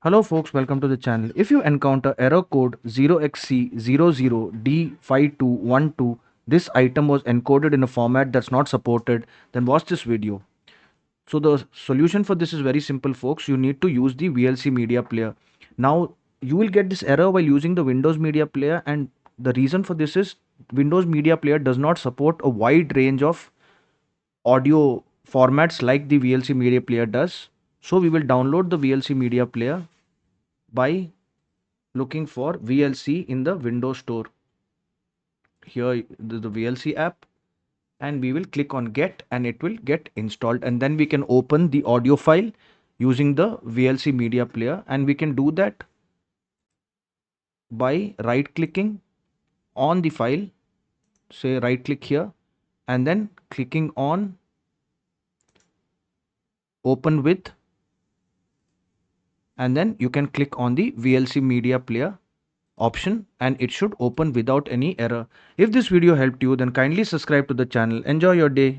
Hello folks, welcome to the channel. If you encounter error code 0xc00d5212, this item was encoded in a format that's not supported, then watch this video. So the solution for this is very simple folks. You need to use the VLC media player. Now you will get this error while using the Windows media player, and the reason for this is Windows media player does not support a wide range of audio formats like the VLC media player does. So we will download the VLC media player by looking for VLC in the Windows Store. Here the VLC app, and we will click on get and it will get installed, and then we can open the audio file using the VLC media player, and we can do that by right clicking on the file, say right click here, and then clicking on open with, and then you can click on the VLC media player option and it should open without any error. If this video helped you, then kindly subscribe to the channel. Enjoy your day.